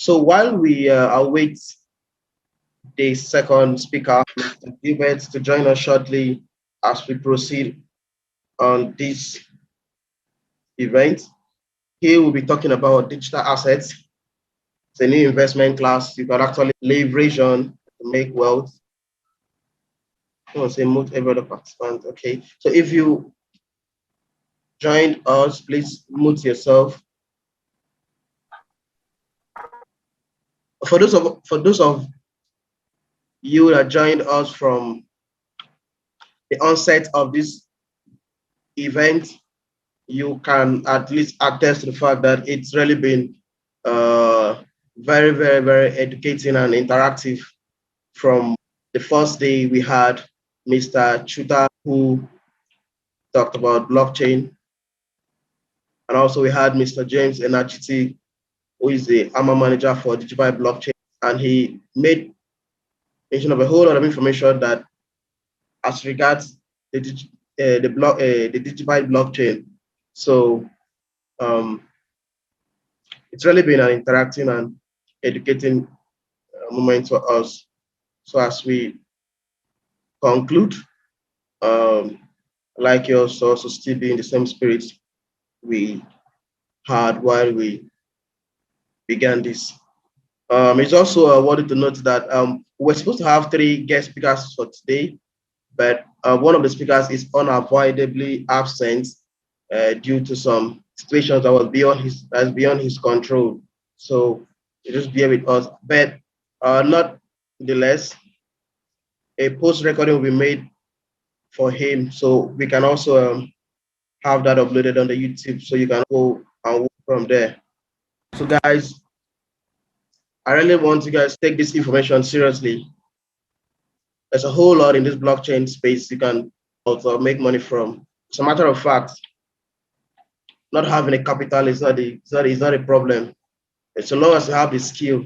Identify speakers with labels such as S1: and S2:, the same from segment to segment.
S1: So while we await the second speaker, Mr. Gilbert, to join us shortly as we proceed on this event, here we'll be talking about digital assets. It's a new investment class you can actually leverage on to make wealth. I want to say mute every other participant. Okay. So if you joined us, please mute yourself. For those of you that joined us from the onset of this event, you can at least attest to the fact that it's really been very, very, very educating and interactive. From the first day, we had Mr. Chuta, who talked about blockchain, and also we had Mr. James Enachiti, who is the AMA manager for Digital Blockchain, and he made mention of a whole lot of information that, as regards the Digital blockchain. So it's really been an interacting and educating moment for us. So as we conclude, like you also still be in the same spirit we had while we began this. It's also worthy to note that we're supposed to have 3 guest speakers for today, but one of the speakers is unavoidably absent due to some situations that was beyond his control. So just bear with us. But not the less, a post recording will be made for him, so we can also have that uploaded on the YouTube, so you can go and work from there. So guys, I really want you guys to take this information seriously. There's a whole lot in this blockchain space you can also make money from. As a matter of fact, not having a capital is not a problem. So long as you have the skill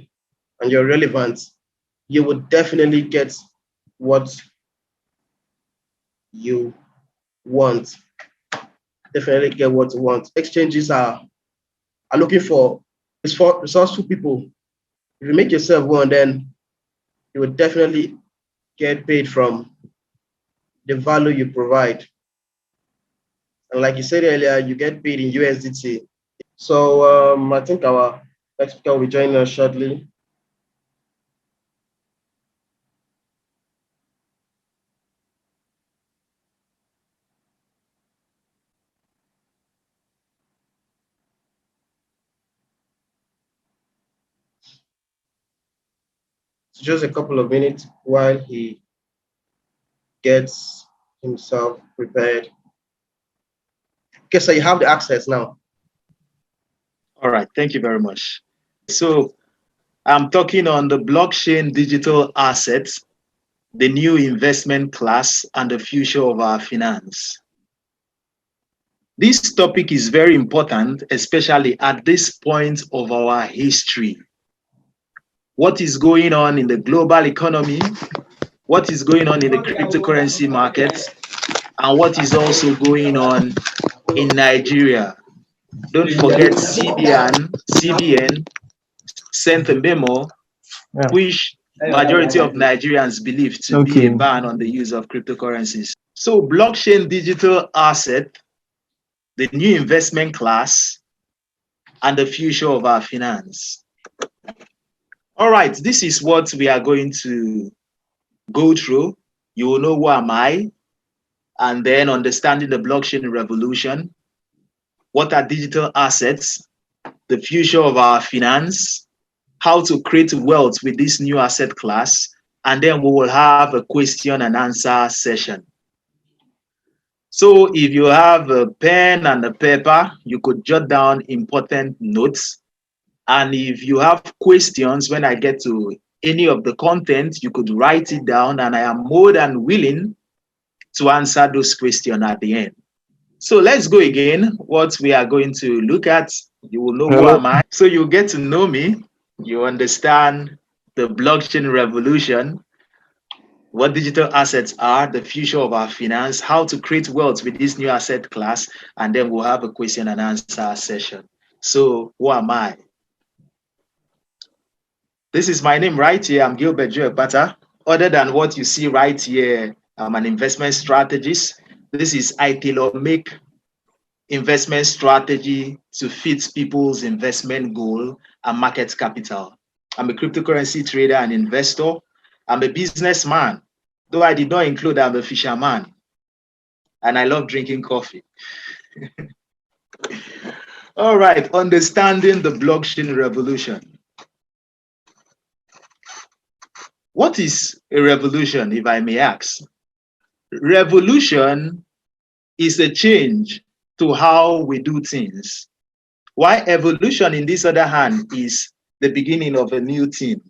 S1: and you're relevant, you would definitely get what you want. Definitely get what you want. Exchanges are looking for resourceful people. If you make yourself one, then you will definitely get paid from the value you provide. And like you said earlier, you get paid in USDT. So I think our next speaker will be joining us shortly. It's just a couple of minutes while he gets himself prepared. Okay, so you have the access now.
S2: All right, thank you very much. So I'm talking on the blockchain digital assets, the new investment class, and the future of our finance. This topic is very important, especially at this point of our history. What is going on in the global economy, what is going on in the cryptocurrency markets, and what is also going on in Nigeria. Don't forget CBN sent a memo which majority of Nigerians believe to be a ban on the use of cryptocurrencies. So blockchain digital asset, the new investment class, and the future of our finance. All right, this is what we are going to go through. You will know who am I, and then understanding the blockchain revolution. What are digital assets? The future of our finance, how to create wealth with this new asset class, and then we will have a question and answer session. So if you have a pen and a paper, you could jot down important notes. And if you have questions, when I get to any of the content, you could write it down, and I am more than willing to answer those questions at the end. So let's go again. What we are going to look at, you will know who am I. So you get to know me. You understand the blockchain revolution, what digital assets are, the future of our finance, how to create wealth with this new asset class, and then we'll have a question and answer session. So who am I? This is my name right here. I'm Gilbert Joekpata. Other than what you see right here, I'm an investment strategist. This is I tailor-make investment strategy to fit people's investment goal and market capital. I'm a cryptocurrency trader and investor. I'm a businessman, though I did not include I'm a fisherman, and I love drinking coffee. All right, understanding the blockchain revolution. What is a revolution, if I may ask? Revolution is a change to how we do things. While evolution, in this other hand, is the beginning of a new thing.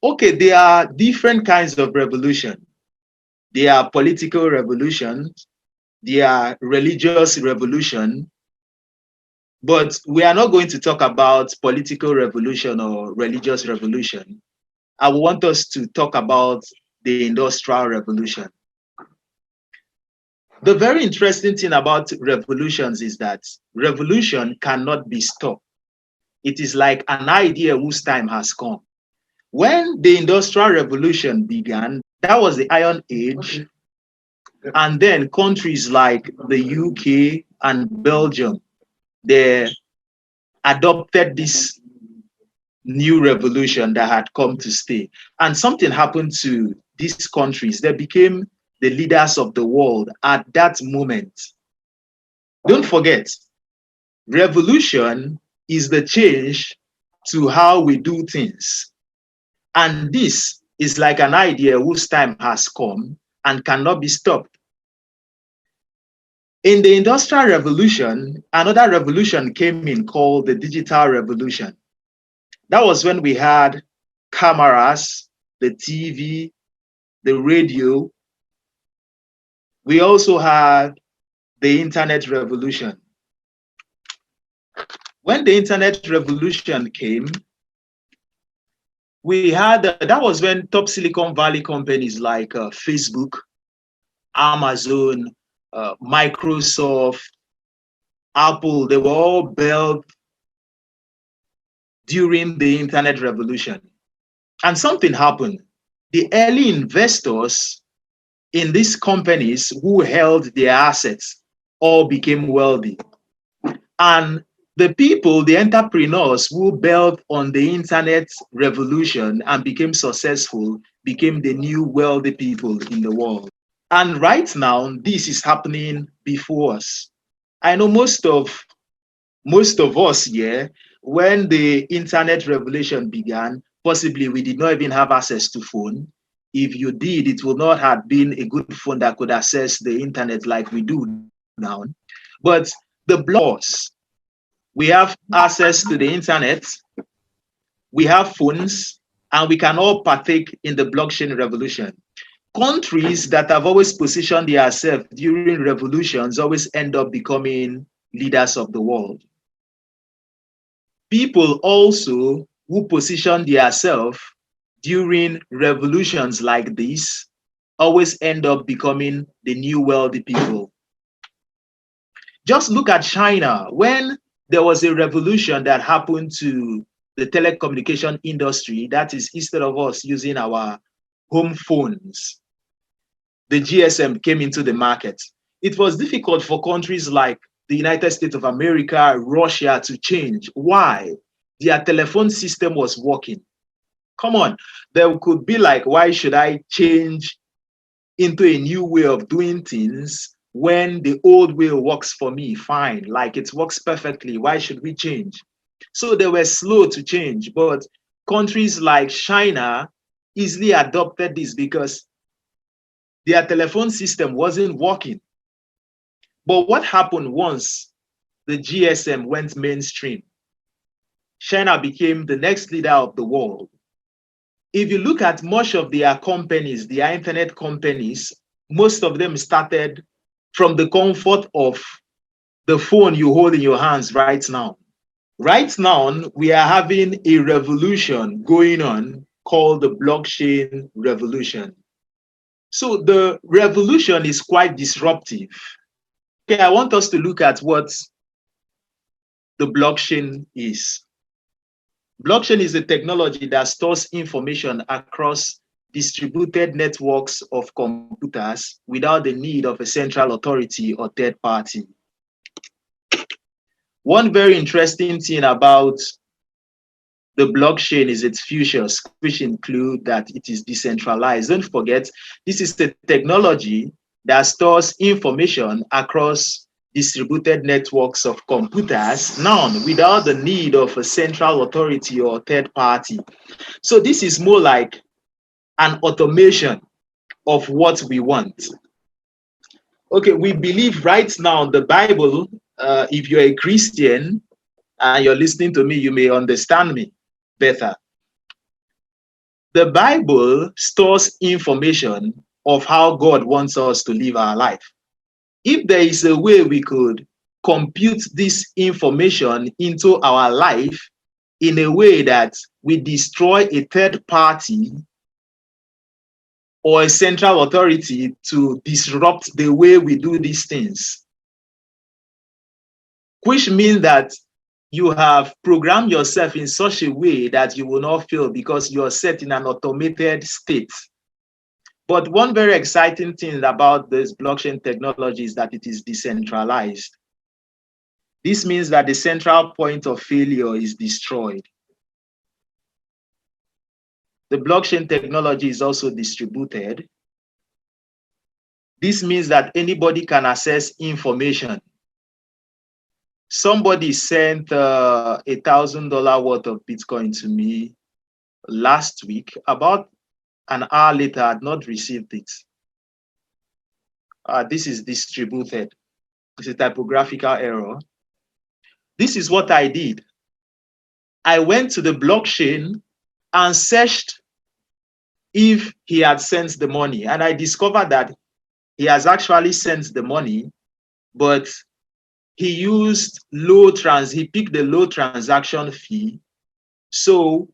S2: Okay, there are different kinds of revolution. There are political revolutions, there are religious revolution, but we are not going to talk about political revolution or religious revolution. I want us to talk about the Industrial Revolution. The very interesting thing about revolutions is that revolution cannot be stopped. It is like an idea whose time has come. When the Industrial Revolution began, that was the Iron Age, and then countries like the UK and Belgium, they adopted this new revolution that had come to stay. And something happened to these countries. They became the leaders of the world at that moment. Don't forget, revolution is the change to how we do things. And this is like an idea whose time has come and cannot be stopped. In the Industrial Revolution, another revolution came in called the Digital Revolution. That was when we had cameras, the TV, the radio. We also had the Internet Revolution. When the Internet Revolution came, we had, that was when top Silicon Valley companies like Facebook, Amazon, Microsoft, Apple, they were all built during the Internet Revolution. And something happened. The early investors in these companies who held their assets all became wealthy. And the people, the entrepreneurs who built on the Internet Revolution and became successful, became the new wealthy people in the world. And right now, this is happening before us. I know most of us here, when the Internet Revolution began, possibly we did not even have access to phone. If you did, it would not have been a good phone that could access the internet like we do now. But the blocks, we have access to the internet, we have phones, and we can all partake in the blockchain revolution. Countries that have always positioned themselves during revolutions always end up becoming leaders of the world. People also who position themselves during revolutions like this always end up becoming the new wealthy people. Just look at China. When there was a revolution that happened to the telecommunication industry, that is, instead of us using our home phones, the GSM came into the market. It was difficult for countries like the United States of America, Russia to change. Why? Their telephone system was working. Come on, there could be like, why should I change into a new way of doing things when the old way works for me? Fine, like it works perfectly. Why should we change? So they were slow to change, but countries like China easily adopted this because their telephone system wasn't working. But what happened once the GSM went mainstream? China became the next leader of the world. If you look at much of their companies, their internet companies, most of them started from the comfort of the phone you hold in your hands right now. Right now, we are having a revolution going on called the blockchain revolution. So the revolution is quite disruptive. Okay, I want us to look at what the blockchain is. Blockchain is a technology that stores information across distributed networks of computers without the need of a central authority or third party. One very interesting thing about the blockchain is its features, which include that it is decentralized. Don't forget, this is the technology that stores information across distributed networks of computers, none without the need of a central authority or third party. So this is more like an automation of what we want. Okay, we believe right now the Bible, if you're a Christian and you're listening to me, you may understand me better. The Bible stores information of how God wants us to live our life. If there is a way we could compute this information into our life in a way that we destroy a third party or a central authority to disrupt the way we do these things, which means that you have programmed yourself in such a way that you will not fail because you are set in an automated state. But one very exciting thing about this blockchain technology is that it is decentralized. This means that the central point of failure is destroyed. The blockchain technology is also distributed. This means that anybody can access information. Somebody sent $1,000 worth of Bitcoin to me last week. About an hour later, I had not received it. This is distributed. It's a typographical error. This is what I did. I went to the blockchain and searched if he had sent the money. And I discovered that he has actually sent the money, but he picked the low transaction fee. So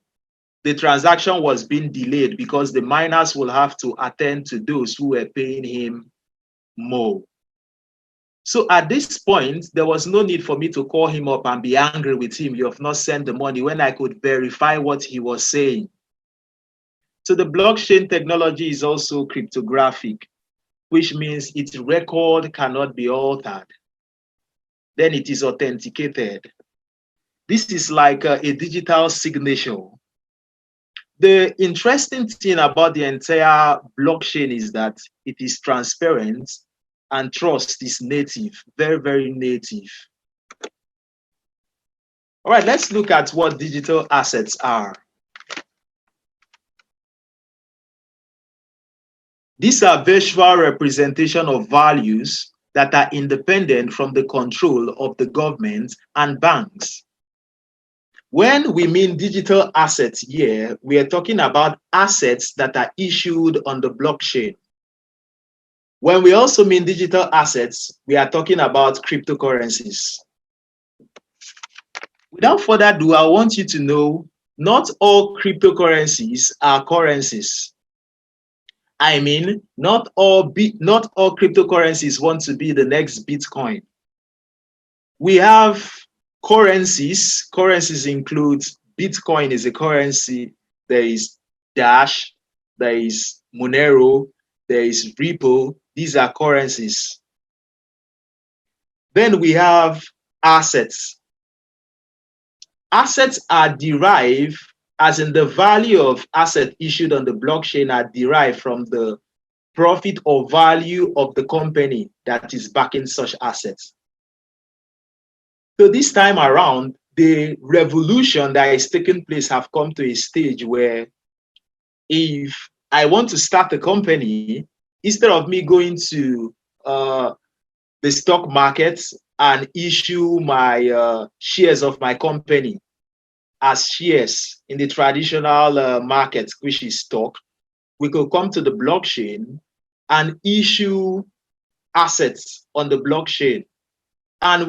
S2: the transaction was being delayed because the miners will have to attend to those who were paying him more. So at this point, there was no need for me to call him up and be angry with him. You have not sent the money, when I could verify what he was saying. So the blockchain technology is also cryptographic, which means its record cannot be altered. Then it is authenticated. This is like a digital signature. The interesting thing about the entire blockchain is that it is transparent and trust is native, very, very native. All right, let's look at what digital assets are. These are virtual representation of values that are independent from the control of the government and banks. When we mean digital assets here, we are talking about assets that are issued on the blockchain. When we also mean digital assets, we are talking about cryptocurrencies. Without further ado, I want you to know not all cryptocurrencies are currencies. I mean, not all cryptocurrencies want to be the next Bitcoin. We have currencies. Currencies include Bitcoin is a currency. There is Dash, there is Monero, there is Ripple. These are currencies. Then we have assets. Assets are derived, as in the value of asset issued on the blockchain are derived from the profit or value of the company that is backing such assets. So this time around, the revolution that is taking place have come to a stage where if I want to start a company, instead of me going to the stock market and issue my shares of my company as shares in the traditional market, which is stock, we could come to the blockchain and issue assets on the blockchain. And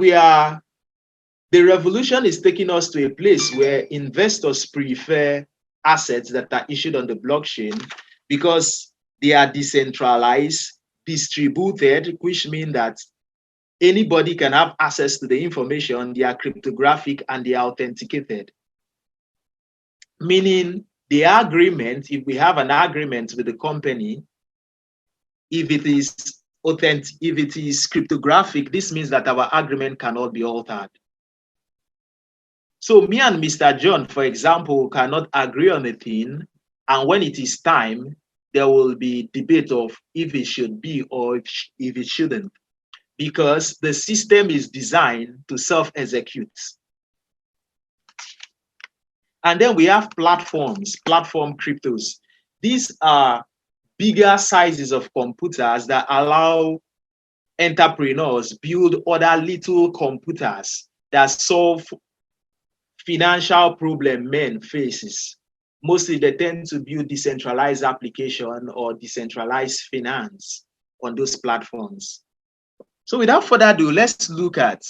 S2: the revolution is taking us to a place where investors prefer assets that are issued on the blockchain because they are decentralized, distributed, which means that anybody can have access to the information. They are cryptographic and they are authenticated. Meaning the agreement, if we have an agreement with the company, if it is authentic, if it is cryptographic, this means that our agreement cannot be altered. So me and Mr. John, for example, cannot agree on a thing, and when it is time, there will be debate of if it should be or if it shouldn't, because the system is designed to self-execute. And then we have platforms, platform cryptos. These are bigger sizes of computers that allow entrepreneurs build other little computers that solve financial problem men faces. Mostly they tend to build decentralized application or decentralized finance on those platforms. So without further ado, let's look at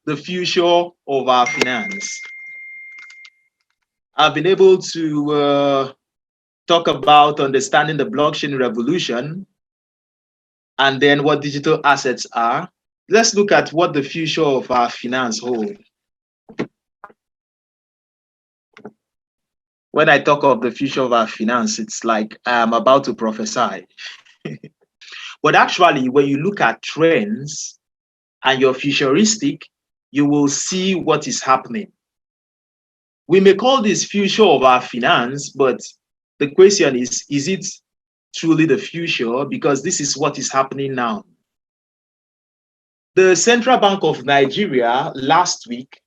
S2: the future of our finance. I've been able to talk about understanding the blockchain revolution and then what digital assets are. Let's look at what the future of our finance holds. When I talk of the future of our finance, it's like I'm about to prophesy. But actually, when you look at trends and you're futuristic, you will see what is happening. We may call this future of our finance, but the question is it truly the future? Because this is what is happening now. The Central Bank of Nigeria last week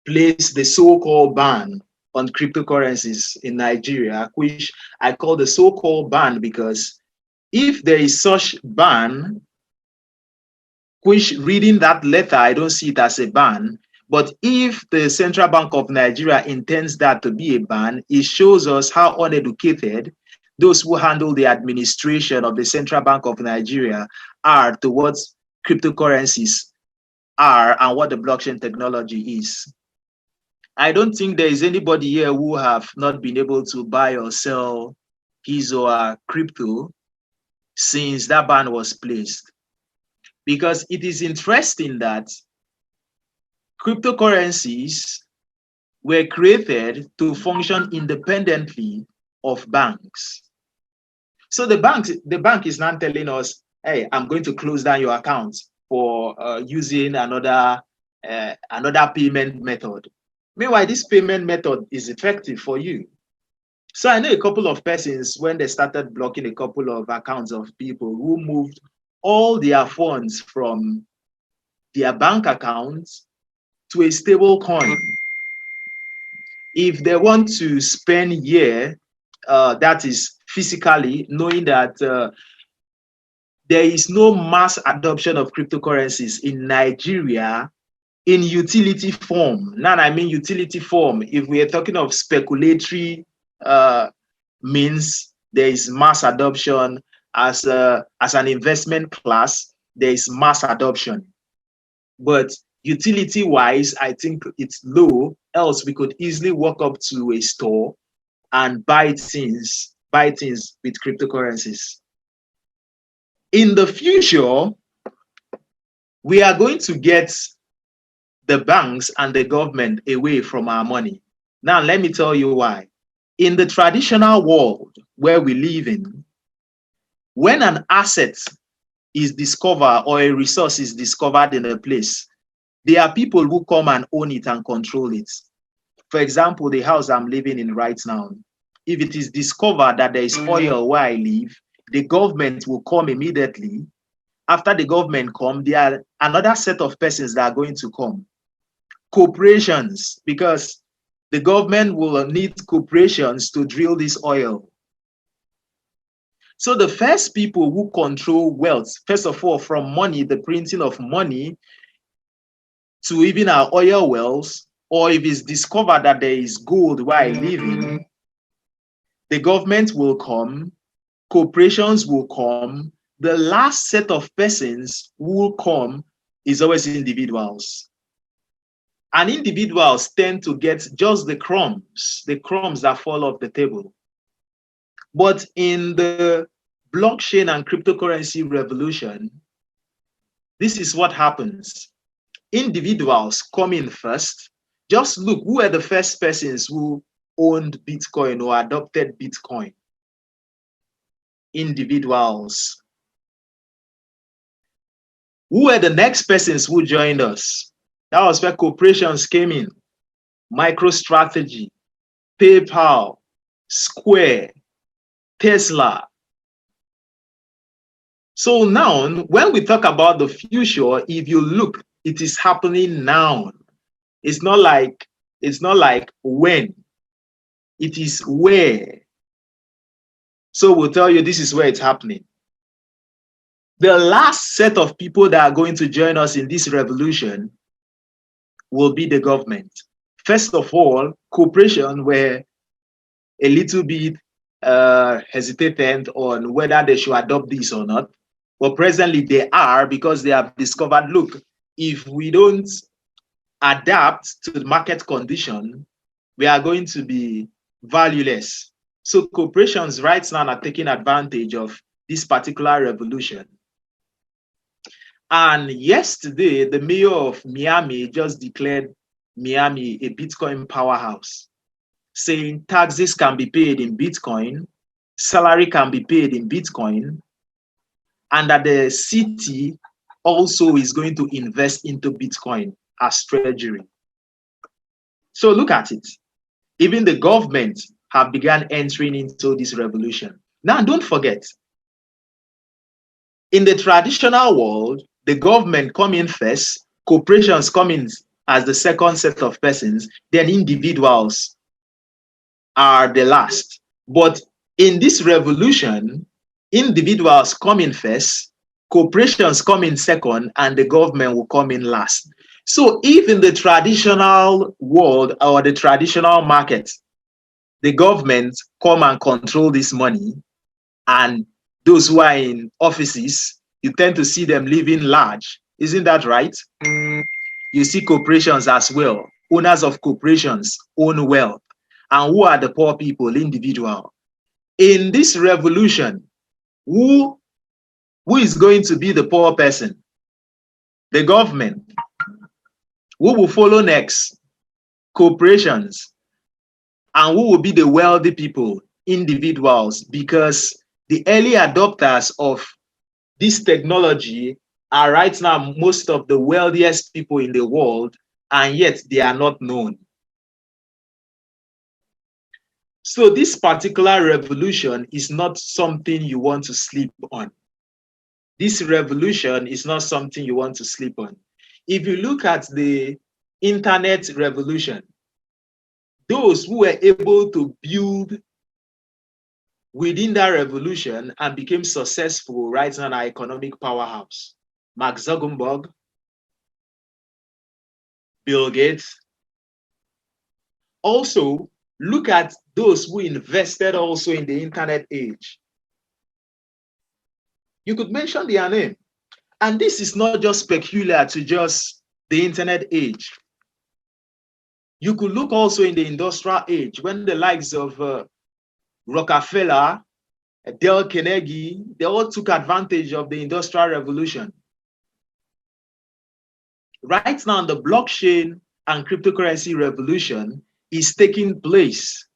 S2: placed the so-called ban on cryptocurrencies in Nigeria, which I call the so-called ban because if there is such ban, which reading that letter, I don't see it as a ban, but if the Central Bank of Nigeria intends that to be a ban, it shows us how uneducated those who handle the administration of the Central Bank of Nigeria are towards cryptocurrencies are and what the blockchain technology is. I don't think there is anybody here who have not been able to buy or sell his or her crypto since that ban was placed. Because it is interesting that cryptocurrencies were created to function independently of banks. So the bank is not telling us, hey, I'm going to close down your account for using another payment method. Meanwhile, this payment method is effective for you. So I know a couple of persons when they started blocking a couple of accounts of people who moved all their funds from their bank accounts to a stable coin. If they want to spend here, that is physically knowing that there is no mass adoption of cryptocurrencies in Nigeria in utility form. Now, I mean utility form. If we are talking of speculatory means, there is mass adoption as an investment class. There is mass adoption, but utility-wise, I think it's low. Else, we could easily walk up to a store and buy things with cryptocurrencies. In the future, we are going to get the banks and the government away from our money. Now, let me tell you why. In the traditional world where we live in, when an asset is discovered or a resource is discovered in a place, there are people who come and own it and control it. For example, the house I'm living in right now, if it is discovered that there is oil where I live, the government will come immediately. After the government come, there are another set of persons that are going to come. Corporations, because the government will need corporations to drill this oil. So the first people who control wealth, first of all, from money, the printing of money, to even our oil wells, or if it's discovered that there is gold where I live in, the government will come, corporations will come. The last set of persons who will come is always individuals. And individuals tend to get just the crumbs that fall off the table. But in the blockchain and cryptocurrency revolution, this is what happens. Individuals come in first, Just look, who are the first persons who owned Bitcoin or adopted Bitcoin? Individuals. Who are the next persons who joined us? That was where corporations came in. MicroStrategy, PayPal, Square, Tesla. So now, when we talk about the future, if you look, it is happening now. It's not like when, it is where. So we'll tell you this is where it's happening. The last set of people that are going to join us in this revolution will be the government. First of all, corporations were a little bit hesitant on whether they should adopt this or not. But presently they are, because they have discovered, look, if we don't adapt to the market condition, we are going to be valueless. So corporations right now are taking advantage of this particular revolution. And yesterday, the mayor of Miami just declared Miami a Bitcoin powerhouse, saying taxes can be paid in Bitcoin, salary can be paid in Bitcoin, and that the city also is going to invest into Bitcoin as treasury. So look at it. Even the government have begun entering into this revolution. Now, don't forget, in the traditional world, the government come in first, corporations come in as the second set of persons, then individuals are the last. But in this revolution, individuals come in first, corporations come in second, and the government will come in last. So if in the traditional world or the traditional market, the government come and control this money, and those who are in offices, you tend to see them living large. Isn't that right? You see corporations as well. Owners of corporations own wealth. And who are the poor people? Individual. In this revolution, who is going to be the poor person? The government. Who will follow next? Corporations. And who will be the wealthy people? Individuals. Because the early adopters of this technology are right now most of the wealthiest people in the world, and yet they are not known. So this particular revolution is not something you want to sleep on. This revolution is not something you want to sleep on. If you look at the internet revolution, those who were able to build within that revolution and became successful right now are economic powerhouse. Mark Zuckerberg, Bill Gates. Also, look at those who invested also in the internet age. You could mention their name. And this is not just peculiar to just the internet age. You could look also in the industrial age when the likes of Rockefeller, Dale Carnegie, they all took advantage of the Industrial Revolution. Right now, the blockchain and cryptocurrency revolution is taking place.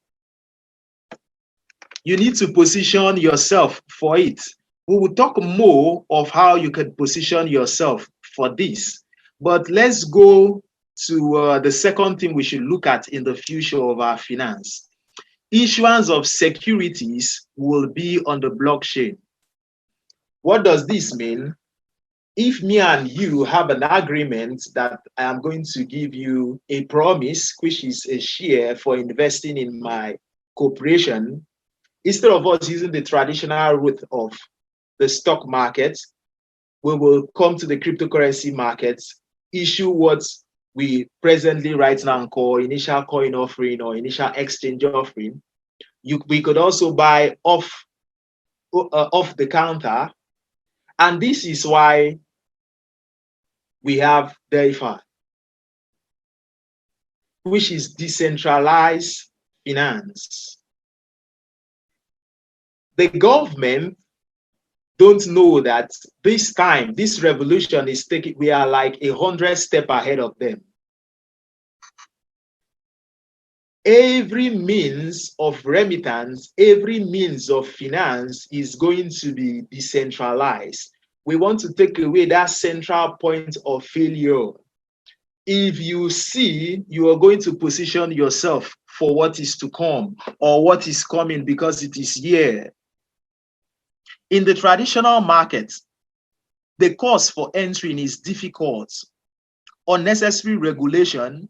S2: You need to position yourself for it. We will talk more of how you can position yourself for this. But let's go to the second thing we should look at in the future of our finance. Issuance of securities will be on the blockchain. What does this mean? If me and you have an agreement that I am going to give you a promise, which is a share for investing in my corporation, instead of us using the traditional route of the stock market, we will come to the cryptocurrency markets, issue what we presently right now call initial coin offering or initial exchange offering. We could also buy off the counter. And this is why we have DeFi, which is decentralized finance. The government don't know that this time, this revolution is taking, we are like 100 steps ahead of them. every means of remittance, every means of finance is going to be decentralized. We want to take away that central point of failure. If you see you are going to position yourself for what is to come or what is coming because it is here. In the traditional market, the cost for entering is difficult. Unnecessary regulation.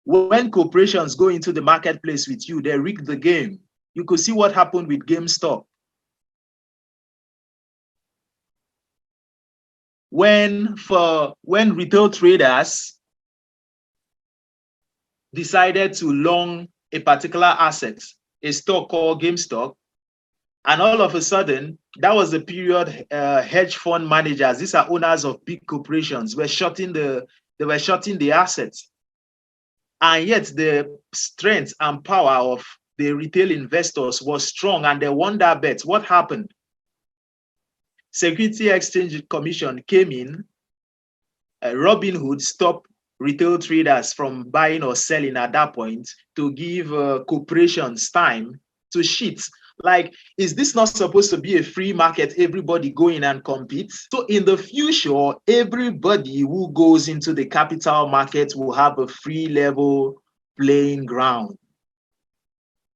S2: When corporations go into the marketplace with you, they rig the game. You could see what happened with GameStop. When retail traders decided to long a particular asset, a stock called GameStop, and all of a sudden, that was the period hedge fund managers, these are owners of big corporations, were shorting the assets. And yet the strength and power of the retail investors was strong, and they won that bet. What happened? Security Exchange Commission came in. Robinhood stopped retail traders from buying or selling at that point to give corporations time to cheat. Like, is this not supposed to be a free market? Everybody go in and compete. So in the future, everybody who goes into the capital market will have a free level playing ground.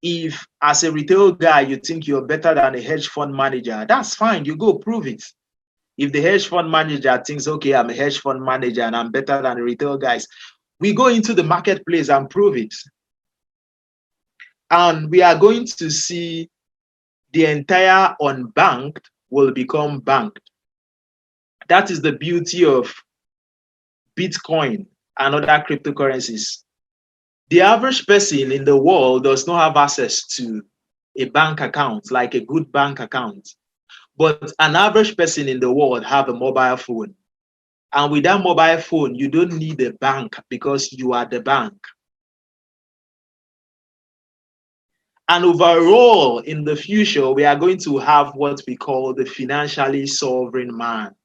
S2: If as a retail guy, you think you're better than a hedge fund manager, that's fine. You go prove it. If the hedge fund manager thinks, okay, I'm a hedge fund manager and I'm better than the retail guys, we go into the marketplace and prove it. And we are going to see the entire unbanked will become banked. That is the beauty of Bitcoin and other cryptocurrencies. The average person in the world does not have access to a bank account, like a good bank account. But an average person in the world have a mobile phone. And with that mobile phone, you don't need a bank because you are the bank. And overall, in the future, we are going to have what we call the financially sovereign man.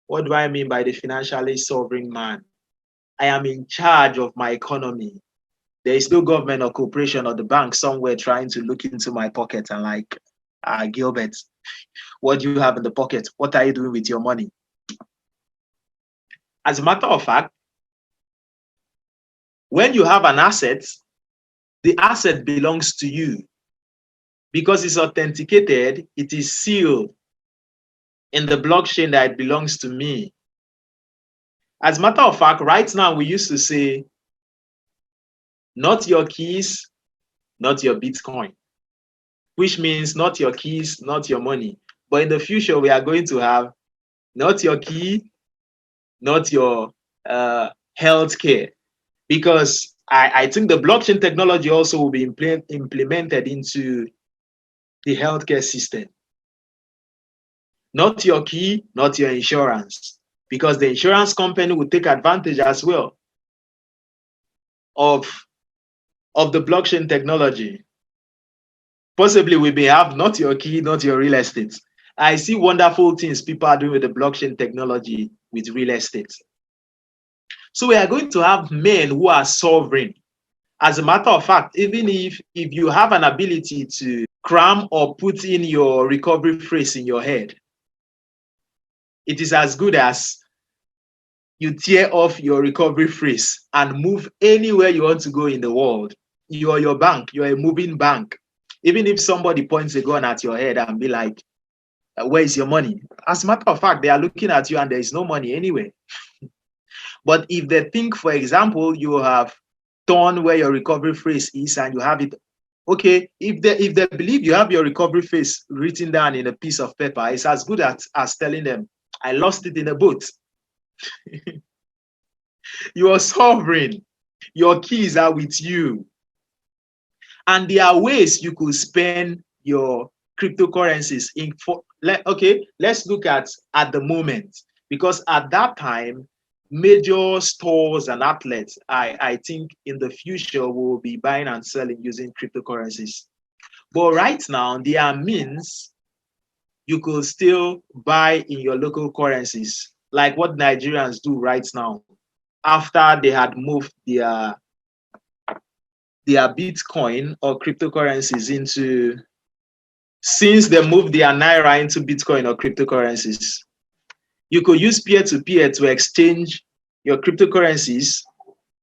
S2: What do I mean by the financially sovereign man? I am in charge of my economy. There is no government or corporation or the bank somewhere trying to look into my pocket and like, Gilbert, what do you have in the pocket? What are you doing with your money? As a matter of fact, when you have an asset, the asset belongs to you. Because it's authenticated, it is sealed in the blockchain that it belongs to me. As a matter of fact, right now we used to say, not your keys, not your Bitcoin, which means not your keys, not your money. But in the future, we are going to have not your key, not your healthcare, because I think the blockchain technology also will be implemented into the healthcare system. Not your key, not your insurance, because the insurance company will take advantage as well of the blockchain technology. Possibly we may have not your key, not your real estate. I see wonderful things people are doing with the blockchain technology with real estate. So we are going to have men who are sovereign. As a matter of fact, even if you have an ability to cram or put in your recovery phrase in your head, it is as good as you tear off your recovery phrase and move anywhere you want to go in the world. You are your bank. You are a moving bank. Even if somebody points a gun at your head and be like, where is your money? As a matter of fact, they are looking at you and there is no money anywhere. But if they think, for example, you have torn where your recovery phrase is and you have it, okay, if they believe you have your recovery phrase written down in a piece of paper, it's as good as telling them, I lost it in a boat. You are sovereign. Your keys are with you. And there are ways you could spend your cryptocurrencies okay, let's look at the moment, because at that time, major stores and outlets, I think in the future will be buying and selling using cryptocurrencies. But right now, there are means you could still buy in your local currencies, like what Nigerians do right now after they had moved their their Bitcoin or cryptocurrencies into, since they moved their Naira into Bitcoin or cryptocurrencies, you could use peer-to-peer to exchange your cryptocurrencies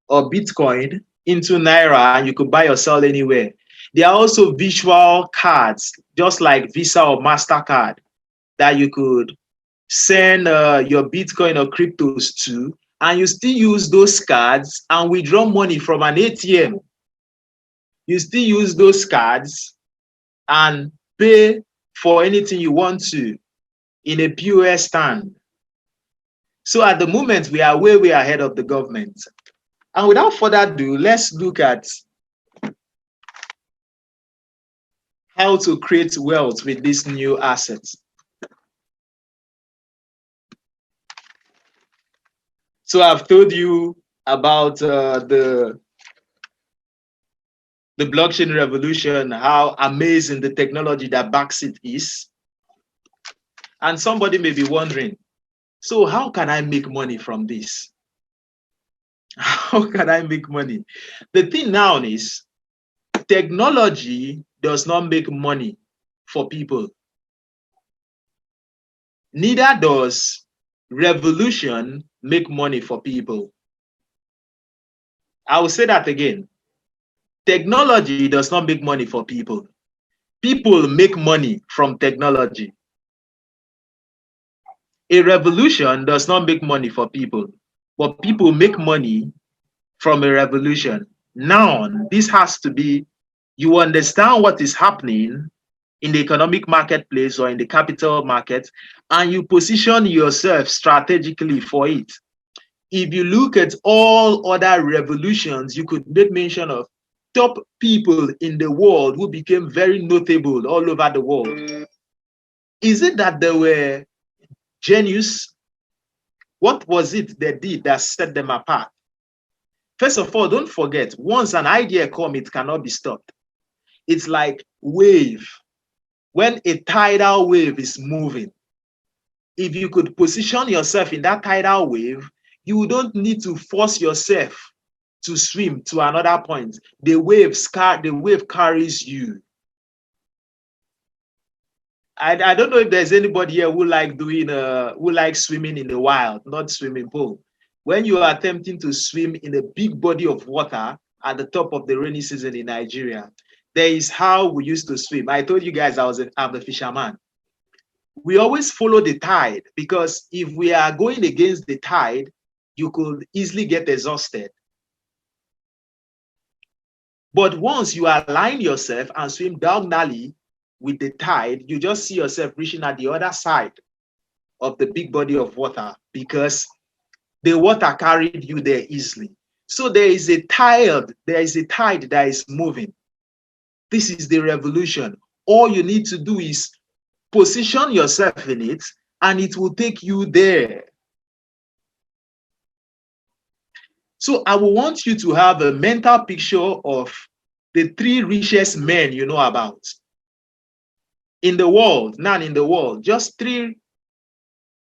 S2: or Bitcoin into Naira, and you could buy or sell anywhere. There are also virtual cards, just like Visa or MasterCard, that you could send your Bitcoin or cryptos to, and you still use those cards and withdraw money from an ATM. You still use those cards and pay for anything you want to in a POS stand. So at the moment, we are way ahead of the government. And without further ado, let's look at how to create wealth with these new assets. So I've told you about the blockchain revolution, how amazing the technology that backs it is. And somebody may be wondering, so how can I make money from this? How can I make money? The thing now is, technology does not make money for people. Neither does revolution make money for people. I will say that again. Technology does not make money for people. People make money from technology. A revolution does not make money for people, but people make money from a revolution. Now, this has to be, you understand what is happening in the economic marketplace or in the capital market, and you position yourself strategically for it. If you look at all other revolutions, you could make mention of top people in the world who became very notable all over the world. Is it that they were genius? What was it they did that set them apart? First of all, don't forget, once an idea comes, it cannot be stopped. It's like wave. When a tidal wave is moving, if you could position yourself in that tidal wave, you don't need to force yourself to swim to another point. The wave carries you. I don't know if there's anybody here who likes swimming in the wild, not swimming pool. When you are attempting to swim in a big body of water at the top of the rainy season in Nigeria, there is how we used to swim. I told you guys I'm a fisherman. We always follow the tide, because if we are going against the tide, you could easily get exhausted. But once you align yourself and swim diagonally with the tide, you just see yourself reaching at the other side of the big body of water, because the water carried you there easily. So there is a tide that is moving. This is the revolution. All you need to do is position yourself in it, and it will take you there. So I will want you to have a mental picture of the 3 richest men you know about in the world, not in the world, just the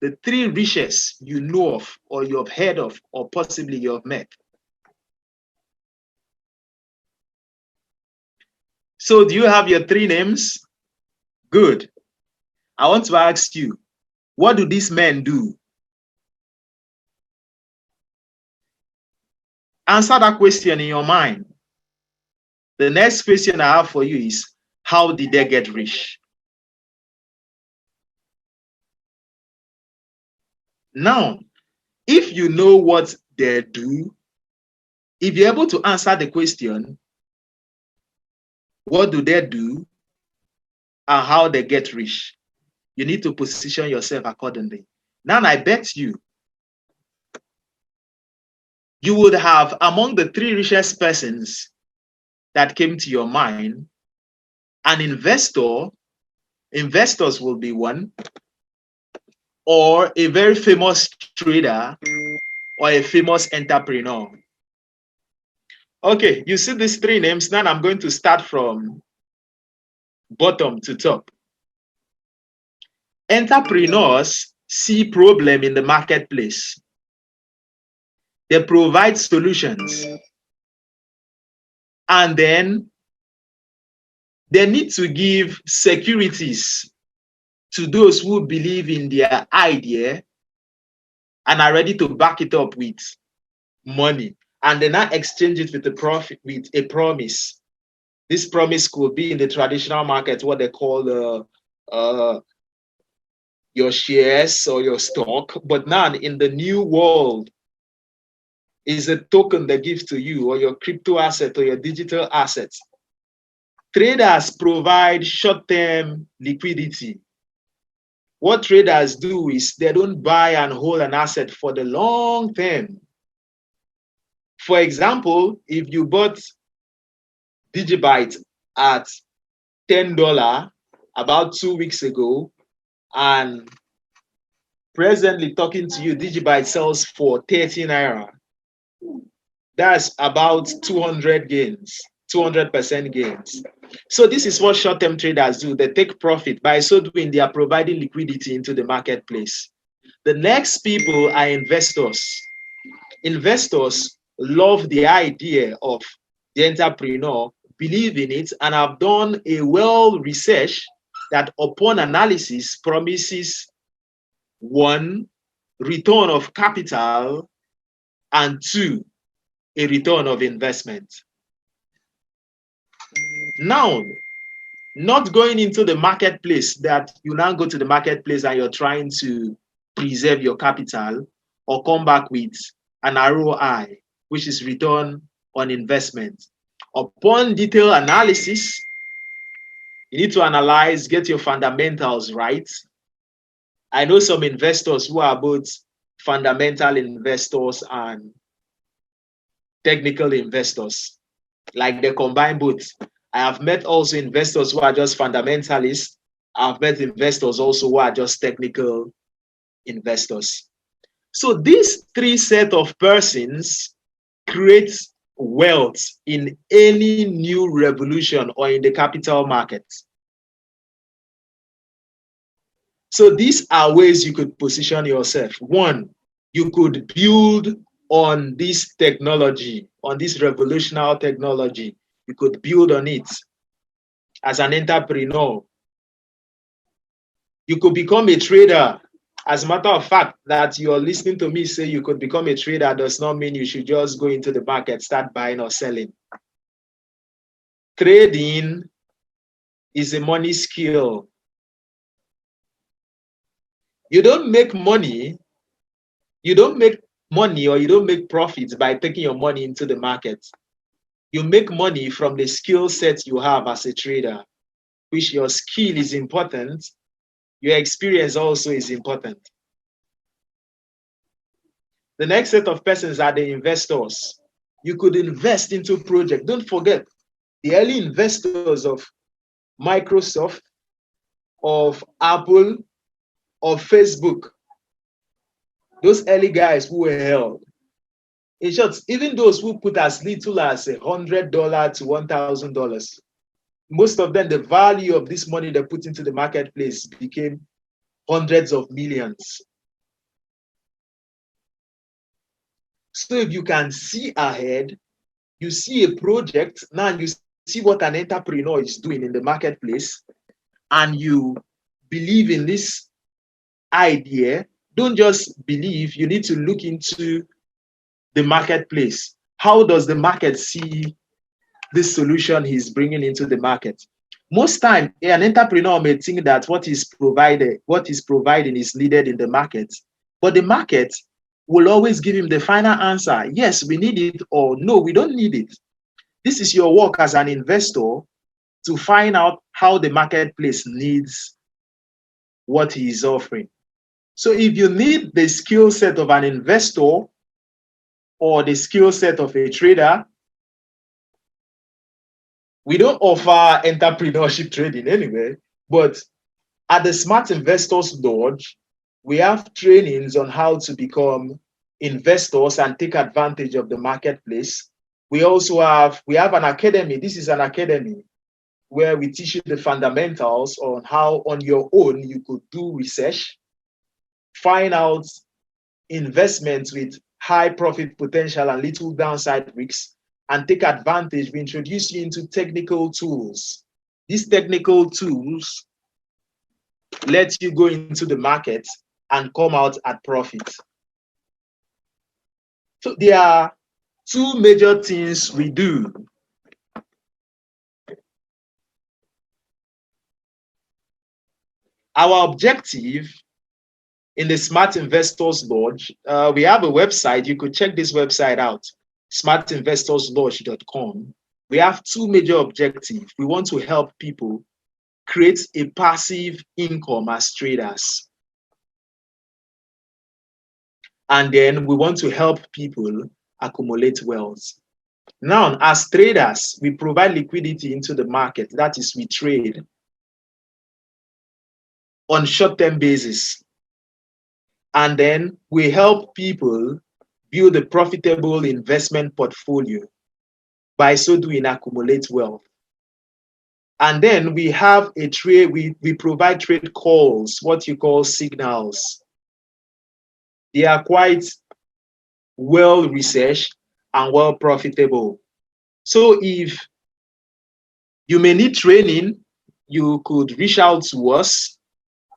S2: 3 richest you know of, or you have heard of, or possibly you have met. So do you have your 3 names? Good. I want to ask you, what do these men do? Answer that question in your mind. The next question I have for you is, how did they get rich? Now, if you know what they do, if you're able to answer the question, what do they do and how they get rich, you need to position yourself accordingly. Now, I bet you would have, among the 3 richest persons that came to your mind, an investor. Investors will be one, or a very famous trader, or a famous entrepreneur. Okay, you see these 3 names. Now I'm going to start from bottom to top. Entrepreneurs see problem in the marketplace. They provide solutions. And then they need to give securities to those who believe in their idea and are ready to back it up with money. And then not exchange it with a profit, with a promise. This promise could be in the traditional market, what they call your shares or your stock. But now in the new world, is a token they give to you, or your crypto asset or your digital assets. Traders provide short-term liquidity. What traders do is they don't buy and hold an asset for the long term. For example, if you bought Digibyte at $10 about 2 weeks ago, and presently talking to you, Digibyte sells for 30 naira. That's about 200 gains, 200% gains. So this is what short-term traders do. They take profit. By so doing, they are providing liquidity into the marketplace. The next people are investors. Investors love the idea of the entrepreneur, believe in it, and have done a well research that upon analysis promises one, return of capital, and two, a return of investment. Now, not going into the marketplace that you now go to the marketplace and you're trying to preserve your capital or come back with an ROI, which is return on investment. Upon detailed analysis, you need to analyze, get your fundamentals right. I know some investors who are both fundamental investors and technical investors, like they combine both. I have met also investors who are just fundamentalists. I've met investors also who are just technical investors. So these three set of persons create wealth in any new revolution or in the capital market. So these are ways you could position yourself. One, you could build on this technology, on this revolutionary technology. You could build on it as an entrepreneur. You could become a trader. As a matter of fact, that you're listening to me say you could become a trader does not mean you should just go into the market, start buying or selling. Trading is a money skill. You don't make money or you don't make profits by taking your money into the market. You make money from the skill set you have as a trader, which your skill is important. Your experience also is important. The next set of persons are the investors. You could invest into projects. Don't forget, the early investors of Microsoft, of Apple, of Facebook, those early guys who were held. In short, even those who put as little as $100 to $1,000, most of them, the value of this money they put into the marketplace became hundreds of millions. So if you can see ahead, you see a project, now you see what an entrepreneur is doing in the marketplace, and you believe in this idea, don't just believe, you need to look into the marketplace. How does the market see this solution he's bringing into the market? Most time, an entrepreneur may think that what is providing is needed in the market, but the market will always give him the final answer. Yes, we need it, or no, we don't need it. This is your work as an investor to find out how the marketplace needs what he is offering. So if you need the skill set of an investor or the skill set of a trader, we don't offer entrepreneurship trading anyway, but at the Smart Investors Lodge, we have trainings on how to become investors and take advantage of the marketplace. We also have an academy. This is an academy where we teach you the fundamentals on how on your own you could do research, find out investments with high profit potential and little downside risks, and take advantage, we introduce you into technical tools. These technical tools let you go into the market and come out at profit. So there are two major things we do. Our objective in the Smart Investors Lodge, we have a website. You could check this website out, smartinvestorslodge.com. We have two major objectives. We want to help people create a passive income as traders. And then we want to help people accumulate wealth. Now, as traders, we provide liquidity into the market. That is, we trade on short-term basis. And then we help people build a profitable investment portfolio. By so doing, accumulate wealth. And then we have a trade, we provide trade calls, what you call signals. They are quite well researched and well profitable. So if you may need training, you could reach out to us.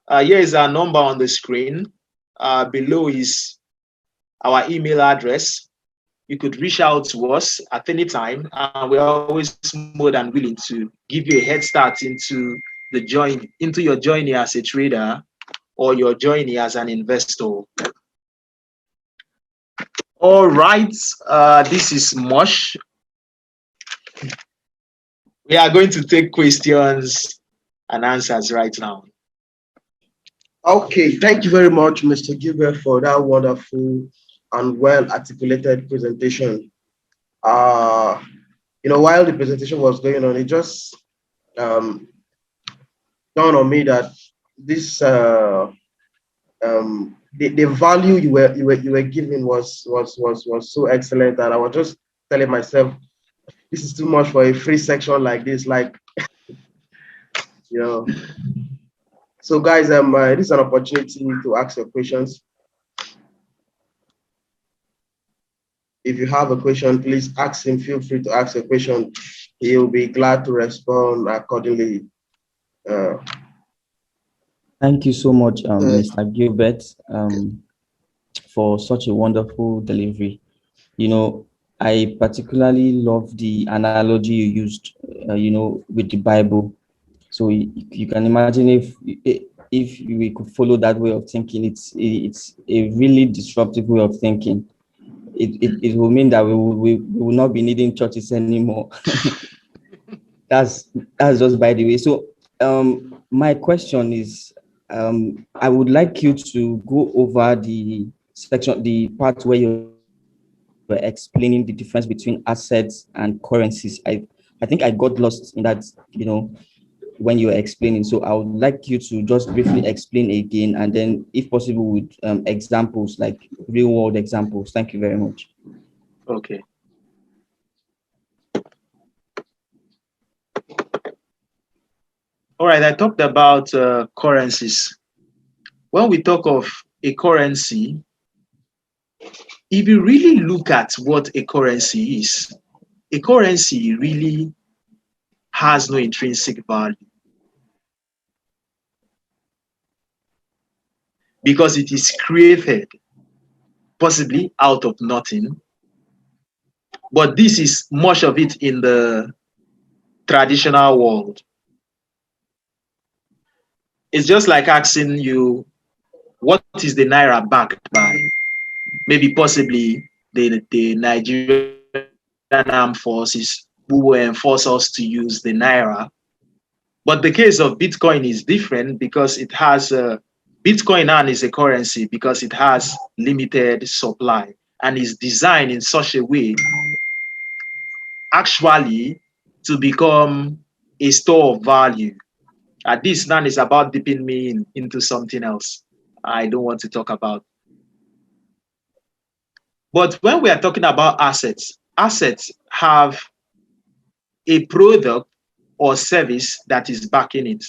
S2: Here is our number on the screen. Below is our email address. You could reach out to us at any time, and we're always more than willing to give you a head start into your journey as a trader or your journey as an investor. All right, this is Mosh. We are going to take questions and answers right now.
S1: Okay, thank you very much, Mr. Gilbert, for that wonderful and well articulated presentation. While the presentation was going on, it just dawned on me that this the value you were giving was so excellent that I was just telling myself, this is too much for a free section like this, So guys, this is an opportunity to ask your questions. If you have a question, please ask him. Feel free to ask a question. He'll be glad to respond accordingly.
S3: Thank you so much, Mr. Gilbert, for such a wonderful delivery. I particularly love the analogy you used, with the Bible. So you can imagine if we could follow that way of thinking, it's a really disruptive way of thinking. It will mean that we will not be needing churches anymore. That's just by the way. So my question is, I would like you to go over the part where you're explaining the difference between assets and currencies. I think I got lost in that, when you were explaining. So I would like you to just briefly explain again, and then if possible with examples, like real world examples. Thank you very much.
S2: Okay. All right, I talked about currencies. When we talk of a currency, if you really look at what a currency is, a currency really has no intrinsic value because it is created possibly out of nothing. But this is much of it in the traditional world. It's just like asking you, what is the naira backed by? Maybe possibly the Nigerian armed forces who will enforce us to use the naira. But the case of Bitcoin is different because it has Bitcoin and is a currency because it has limited supply and is designed in such a way actually to become a store of value. This now is about dipping me into something else I don't want to talk about. But when we are talking about assets, assets have a product or service that is backing it.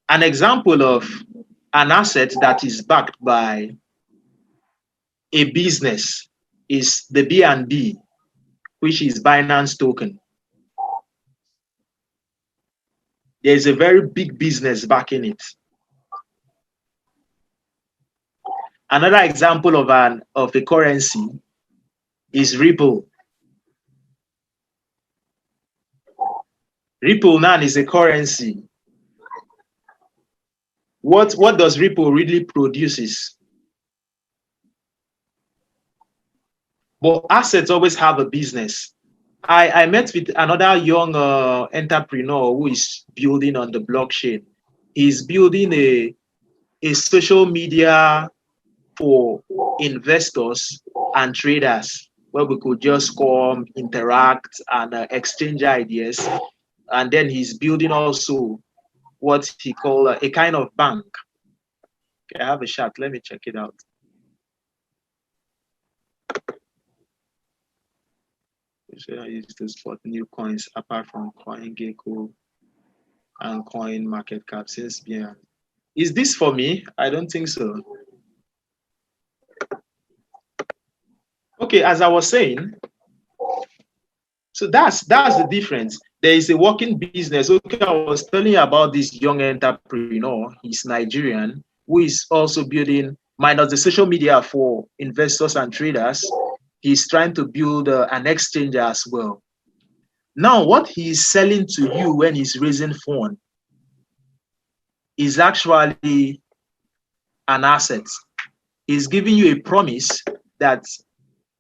S2: An example of an asset that is backed by a business is the BNB, which is Binance token. There's a very big business backing it. Another example of a currency is Ripple. Ripple now is a currency. What does Ripple really produces? But assets always have a business. I met with another young entrepreneur who is building on the blockchain. He's building a social media for investors and traders where we could just come, interact, and exchange ideas. And then he's building also what he call a kind of bank. Okay, I have a chart. Let me check it out. So I use to spot new coins apart from CoinGecko and Coin Market Cap since yeah. Is this for me? I don't think so. Okay, as I was saying, so that's the difference. There is a working business. Okay, I was telling you about this young entrepreneur. He's Nigerian, who is also building, minus the social media for investors and traders. He's trying to build an exchange as well. Now, what he's selling to you when he's raising funds is actually an asset. He's giving you a promise that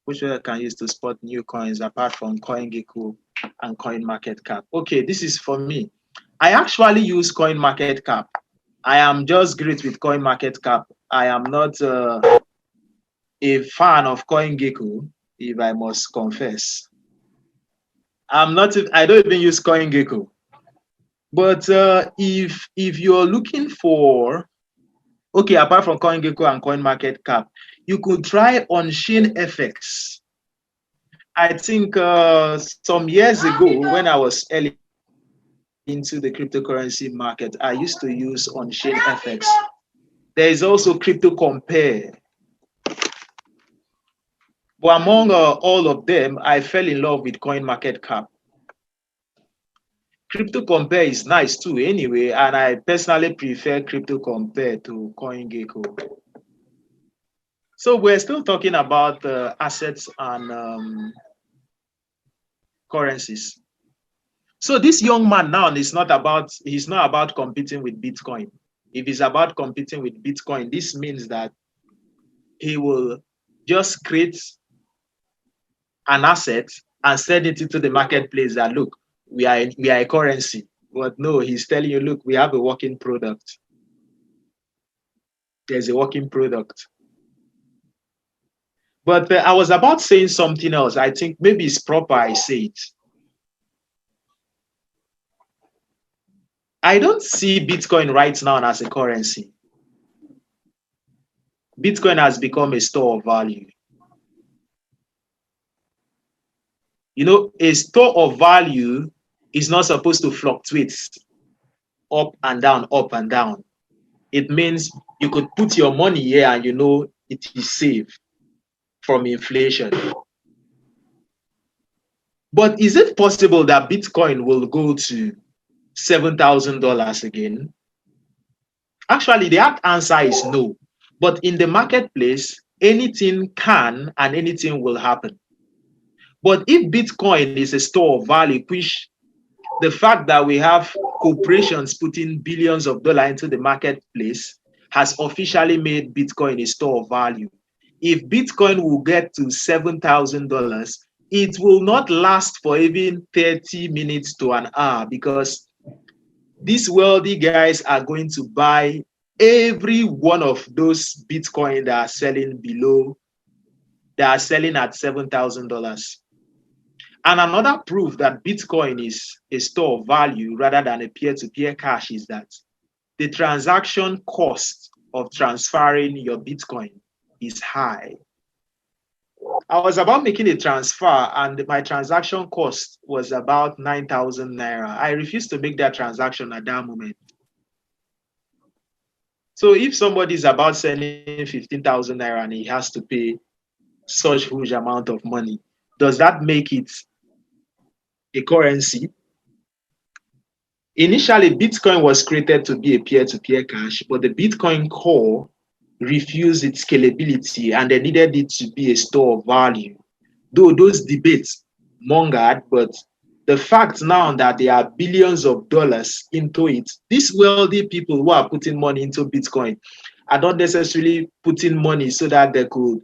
S2: which I can use to spot new coins apart from CoinGecko and CoinMarketCap. Okay, this is for me. I actually use CoinMarketCap. I am just great with CoinMarketCap. I am not a fan of CoinGecko, if I must confess. I don't even use CoinGecko. But if you're looking for, okay, apart from CoinGecko and CoinMarketCap, you could try on-chain FX. I think some years ago, when I was early into the cryptocurrency market, I used to use on-chain FX. There is also Crypto Compare. But among all of them, I fell in love with CoinMarketCap. Crypto Compare is nice too anyway, and I personally prefer Crypto Compare to CoinGecko. So we're still talking about assets and currencies. So this young man now he's not about competing with Bitcoin. If he's about competing with Bitcoin, this means that he will just create an asset and send it into the marketplace that look, we are a currency. But no, he's telling you, look, we have a working product. There's a working product. But I was about saying something else. I think maybe it's proper I say it. I don't see Bitcoin right now as a currency. Bitcoin has become a store of value. You know, a store of value is not supposed to fluctuate up and down, up and down. It means you could put your money here and you know it is safe from inflation. But is it possible that Bitcoin will go to $7,000 again? Actually, the answer is no. But in the marketplace, anything can and anything will happen. But if Bitcoin is a store of value, which the fact that we have corporations putting billions of dollars into the marketplace has officially made Bitcoin a store of value. If Bitcoin will get to $7,000, it will not last for even 30 minutes to an hour because these wealthy guys are going to buy every one of those Bitcoin that are selling at $7,000. And another proof that Bitcoin is a store of value rather than a peer-to-peer cash is that the transaction cost of transferring your Bitcoin is high. I was about making a transfer and my transaction cost was about 9,000 Naira. I refused to make that transaction at that moment. So if somebody is about sending 15,000 Naira and he has to pay such huge amount of money, does that make it a currency? Initially, Bitcoin was created to be a peer-to-peer cash, but the Bitcoin core refused its scalability and they needed it to be a store of value. Though those debates mongered, but the fact now that there are billions of dollars into it, these wealthy people who are putting money into Bitcoin are not necessarily putting money so that they could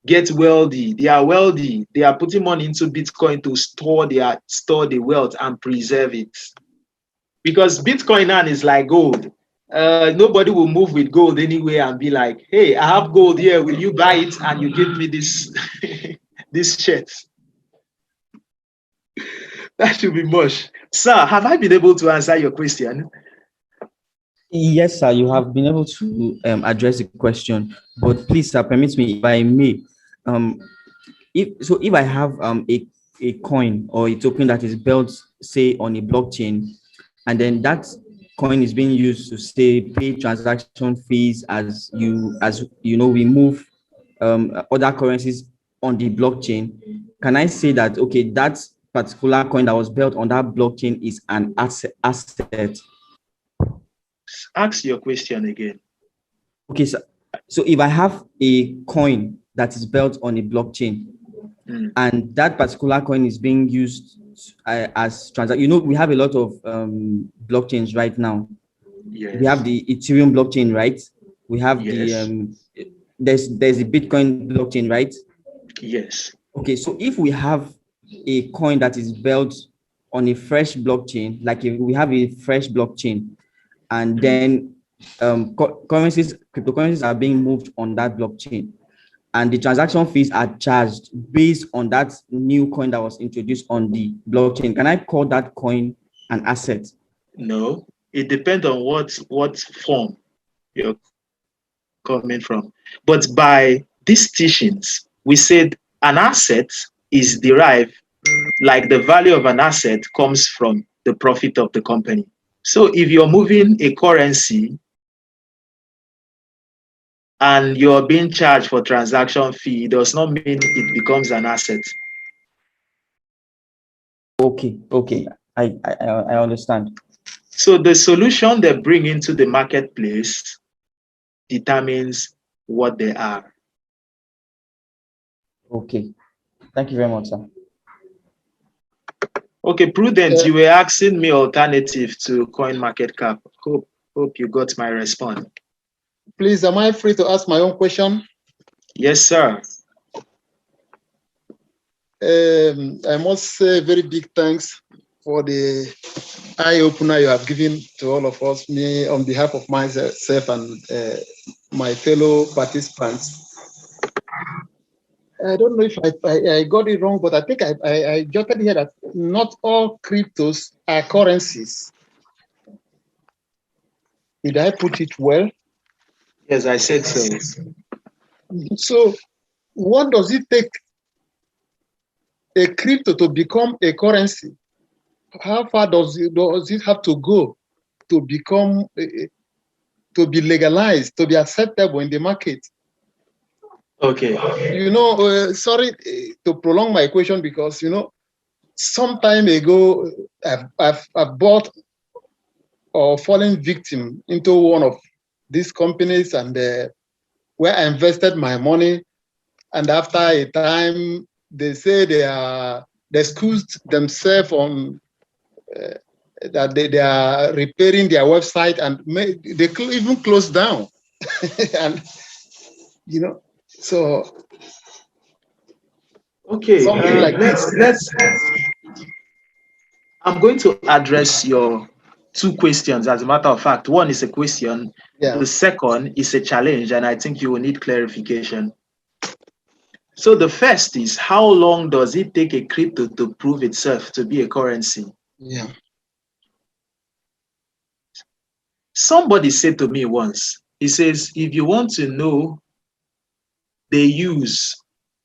S2: get wealthy. They are wealthy. They are putting money into Bitcoin to store the wealth and preserve it. Because Bitcoin now is like gold. Nobody will move with gold anyway and be like, hey, I have gold here. Will you buy it? And you give me this this shirt. That should be much. Sir, have I been able to answer your question?
S3: Yes, sir, you have been able to address the question, but please, sir, permit me, if I may. Um, if I have a coin or a token that is built, say, on a blockchain, and then that coin is being used to, say, pay transaction fees as you know, we move other currencies on the blockchain, can I say that, okay, that particular coin that was built on that blockchain is an asset?
S2: Ask your question again.
S3: Okay, so if I have a coin that is built on a blockchain, and that particular coin is being used as transaction, you know, we have a lot of blockchains right now.
S2: Yes.
S3: We have the Ethereum blockchain, right? We have
S2: Yes.
S3: there's the Bitcoin blockchain, right?
S2: Yes.
S3: Okay, so if we have a coin that is built on a fresh blockchain, like if we have a fresh blockchain, and then cryptocurrencies are being moved on that blockchain, and the transaction fees are charged based on that new coin that was introduced on the blockchain, can I call that coin an asset?
S2: No, it depends on what form you're coming from. But by these teachings, we said an asset is derived, like the value of an asset comes from the profit of the company. So if you're moving a currency and you're being charged for transaction fee, it does not mean it becomes an asset.
S3: Okay, I understand.
S2: So the solution they bring into the marketplace determines what they are.
S3: Okay, thank you very much, sir.
S2: Okay, Prudent, you were asking me alternative to coin market cap. Hope you got my response.
S4: Please, am I free to ask my own question?
S2: Yes, sir.
S4: I must say very big thanks for the eye opener you have given to all of us, me on behalf of myself and my fellow participants. I don't know if I got it wrong, but I think I jotted here that not all cryptos are currencies. Did I put it well?
S2: Yes, I said so.
S4: So what does it take a crypto to become a currency? How far does it have to go to become, to be legalized, to be acceptable in the market?
S2: Okay.
S4: You know, sorry to prolong my question because, you know, some time ago, I've bought or fallen victim into one of these companies, and where I invested my money, and after a time, they say they excused themselves on that they are repairing their website, and they even closed down. And you know, so
S2: okay,
S4: something like
S2: let's I'm going to address your two questions. As a matter of fact, one is a question,
S4: yeah.
S2: The second is a challenge, and I think you will need clarification. So the first is, how long does it take a crypto to prove itself to be a currency?
S4: Yeah.
S2: Somebody said to me once, he says, if you want to know the use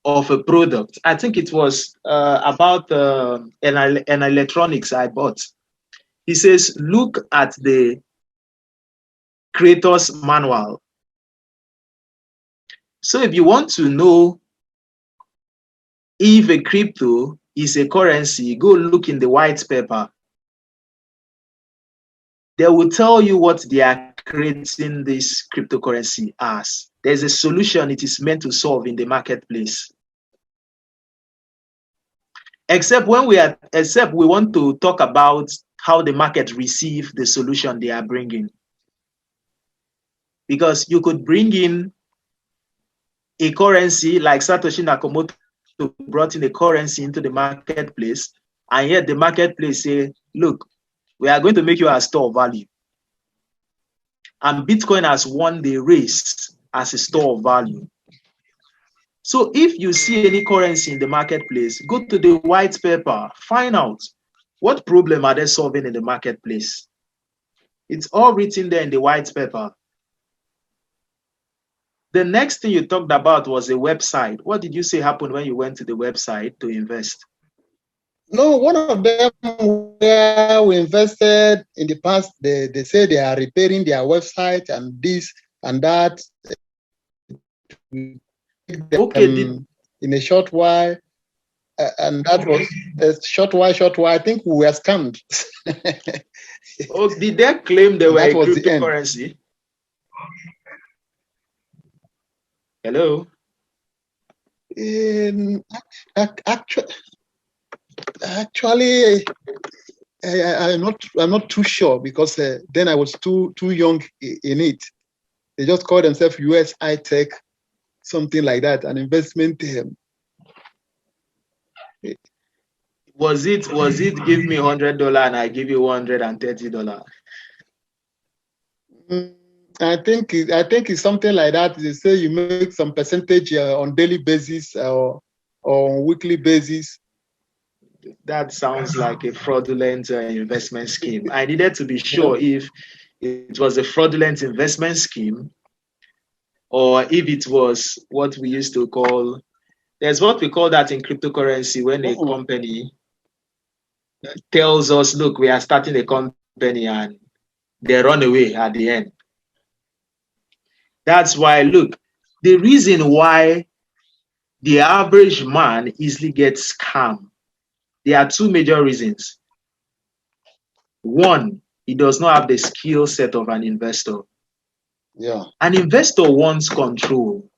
S2: of a product, I think it was about an electronics I bought. He says, look at the creator's manual. So if you want to know if a crypto is a currency, go look in the white paper. They will tell you what they are creating this cryptocurrency as. There's a solution it is meant to solve in the marketplace. Except we want to talk about how the market receive the solution they are bringing. Because you could bring in a currency like Satoshi Nakamoto brought in a currency into the marketplace, and yet the marketplace say, look, we are going to make you a store of value. And Bitcoin has won the race as a store of value. So if you see any currency in the marketplace, go to the white paper, find out what problem are they solving in the marketplace. It's all written there in the white paper. The next thing you talked about was a website. What did you say happened when you went to the website to invest?
S4: No, one of them where we invested in the past, they say they are repairing their website and this and that.
S2: Okay,
S4: in a short while, and that was a short while. I think we were scammed.
S2: Oh, did they claim they were a cryptocurrency? Hello?
S4: Actually, I'm not too sure because then I was too young in it. They just call themselves US Tech, something like that, an investment.
S2: Was it give me $100 and I give you $130?
S4: I think it's something like that. They say you make some percentage on daily basis or on weekly basis.
S2: That sounds like a fraudulent investment scheme. I needed to be sure if it was a fraudulent investment scheme or if it was what we used to call, there's what we call that in cryptocurrency when a company tells us, look, we are starting a company and they run away at the end. That's why, look, the reason why the average man easily gets scammed, there are two major reasons. One, he does not have the skill set of an investor.
S4: Yeah.
S2: An investor wants control.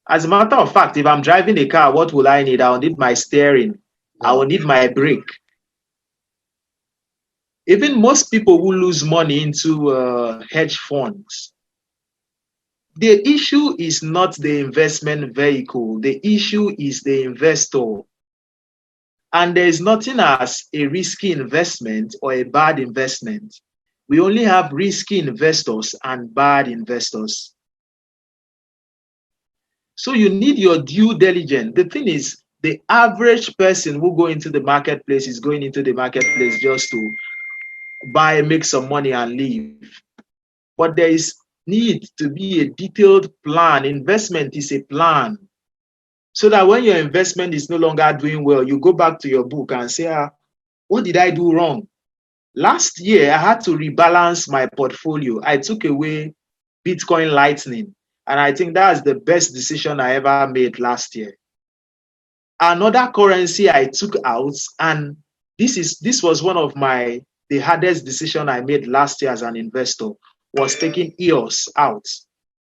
S2: As a matter of fact, if I'm driving a car, what will I need? I will need my steering. Yeah. I will need my brake. Even most people who lose money into hedge funds, the issue is not the investment vehicle. The issue is the investor. And there is nothing as a risky investment or a bad investment. We only have risky investors and bad investors. So you need your due diligence. The thing is, the average person who go into the marketplace is going into the marketplace just to buy, make some money and leave. But there is need to be a detailed plan. Investment is a plan. So that when your investment is no longer doing well, you go back to your book and say, what did I do wrong? Last year, I had to rebalance my portfolio. I took away Bitcoin Lightning. And I think that's the best decision I ever made last year. Another currency I took out, and this was one of the hardest decision I made last year as an investor, was taking EOS out.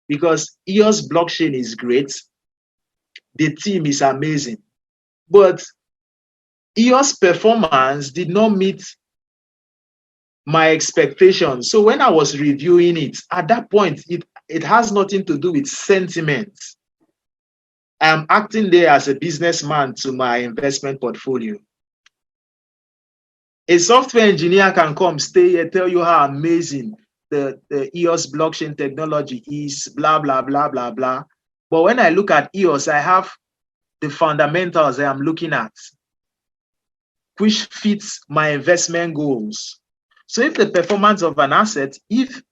S2: Because EOS blockchain is great. The team is amazing. But EOS performance did not meet my expectations. So when I was reviewing it, at that point, it has nothing to do with sentiment. I'm acting there as a businessman to my investment portfolio. A software engineer can come, stay here, tell you how amazing the EOS blockchain technology is, blah, blah, blah, blah, blah. But when I look at EOS, I have the fundamentals I am looking at, which fits my investment goals. So if the performance of an asset, if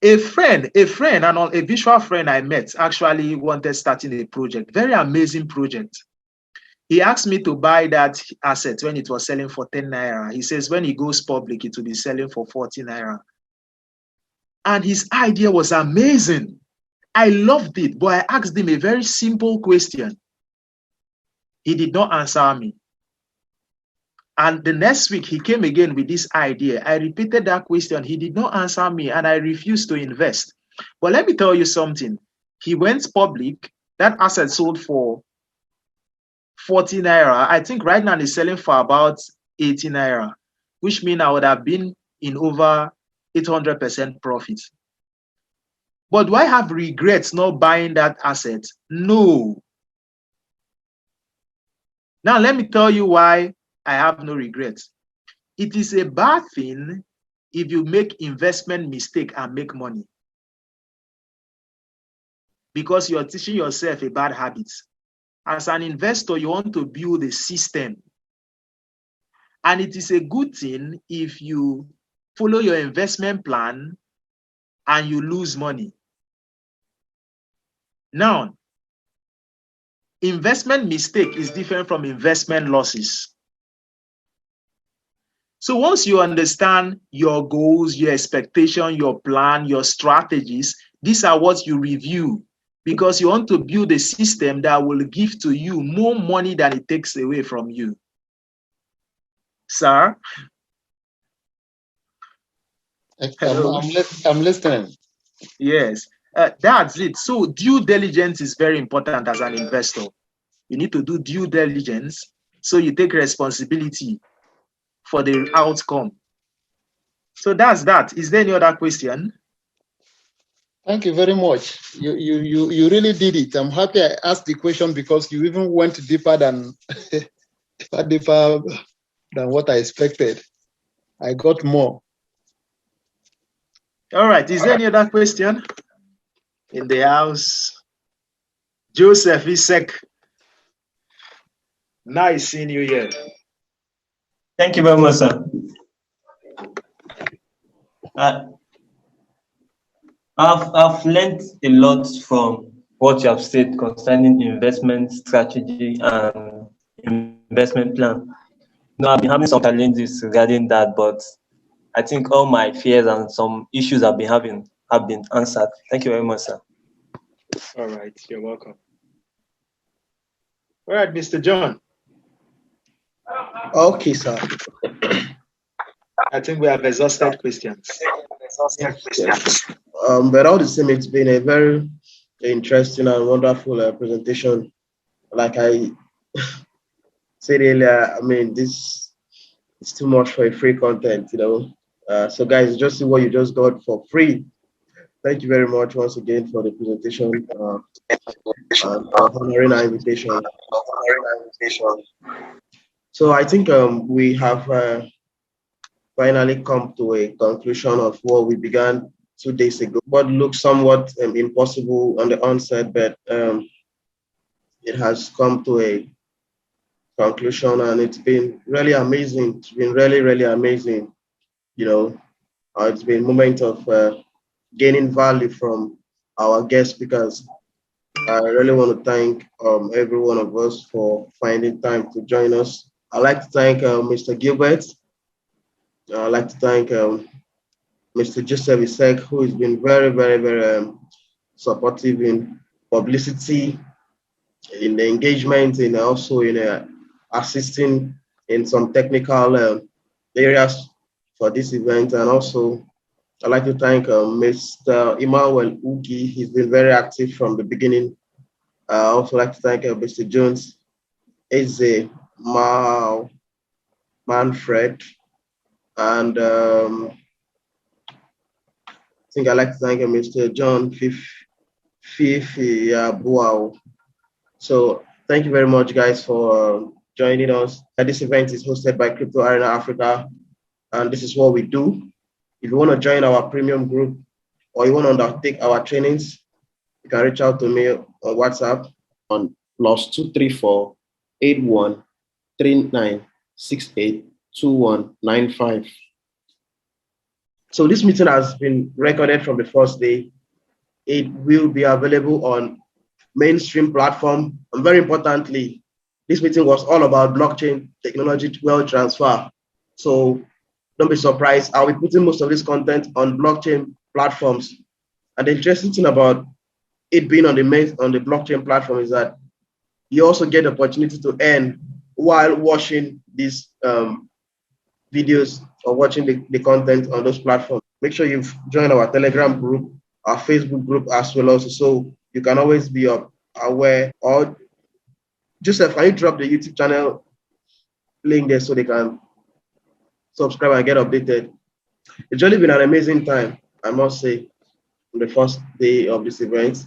S2: a friend and a visual friend I met actually wanted starting a project, very amazing project. He asked me to buy that asset when it was selling for 10 naira. He says when he goes public, it will be selling for 40 naira. And his idea was amazing. I loved it, but I asked him a very simple question. He did not answer me. And the next week, he came again with this idea. I repeated that question. He did not answer me, and I refused to invest. But let me tell you something. He went public. That asset sold for 40 naira. I think right now he's selling for about 80 naira, which means I would have been in over 800% profit. But do I have regrets not buying that asset? No. Now, let me tell you why I have no regrets. It is a bad thing if you make investment mistake and make money, because you're teaching yourself a bad habit. As an investor, you want to build a system. And it is a good thing if you follow your investment plan and you lose money. Now, investment mistake is different from investment losses. So once you understand your goals, your expectation, your plan, your strategies, these are what you review, because you want to build a system that will give to you more money than it takes away from you. Sir?
S4: I'm listening.
S2: Yes, that's it. So due diligence is very important as an investor. You need to do due diligence, so you take responsibility for the outcome. So that's that. Is there any other question?
S4: Thank you very much. You really did it. I'm happy I asked the question, because you even went deeper than deeper than what I expected. I got more.
S2: All right. Is there any other question in the house? Joseph Isaac. Nice seeing you here.
S5: Thank you very much, sir. I've learned a lot from what you have said concerning investment strategy and investment plan. Now, I've been having some challenges regarding that, but I think all my fears and some issues I've been having have been answered. Thank you very much, sir.
S2: All right, you're welcome. All right, Mr. John.
S1: Okay, sir.
S2: I think we have exhausted questions.
S1: Yes. But all the same, it's been a very interesting and wonderful presentation. Like I said earlier, I mean, this is too much for a free content, you know. So guys, just see what you just got for free. Thank you very much once again for the presentation and for honoring our invitation. So I think we have finally come to a conclusion of what we began 2 days ago. What looked somewhat impossible on the onset, but it has come to a conclusion, and it's been really amazing. It's been really, really amazing. You know, it's been a moment of gaining value from our guest speakers. I really want to thank every one of us for finding time to join us. I'd like to thank Mr. Gilbert. I'd like to thank Mr. Joseph Isaac, who has been very, very, very supportive in publicity, in the engagement, and also in assisting in some technical areas for this event. And also, I'd like to thank Mr. Emmanuel Ugi. He's been very active from the beginning. I also like to thank Mr. Jones, Eze, Manfred, and I think I'd like to thank Mr. John Fifi Buau. So thank you very much, guys, for joining us. This event is hosted by Crypto Arena Africa, and this is what we do. If you want to join our premium group or you want to undertake our trainings, you can reach out to me on WhatsApp on +234 81 39 68 2195. So this meeting has been recorded from the first day. It will be available on mainstream platform. And very importantly, this meeting was all about blockchain technology wealth transfer. So don't be surprised. I'll be putting most of this content on blockchain platforms. And the interesting thing about it being on the blockchain platform is that you also get the opportunity to earn while watching these videos or watching the content on those platforms. Make sure you've joined our Telegram group, our Facebook group as well also, so you can always be aware. Or Joseph, can you drop the YouTube channel link there so they can subscribe and get updated? It's really been an amazing time, I must say, on the first day of this event.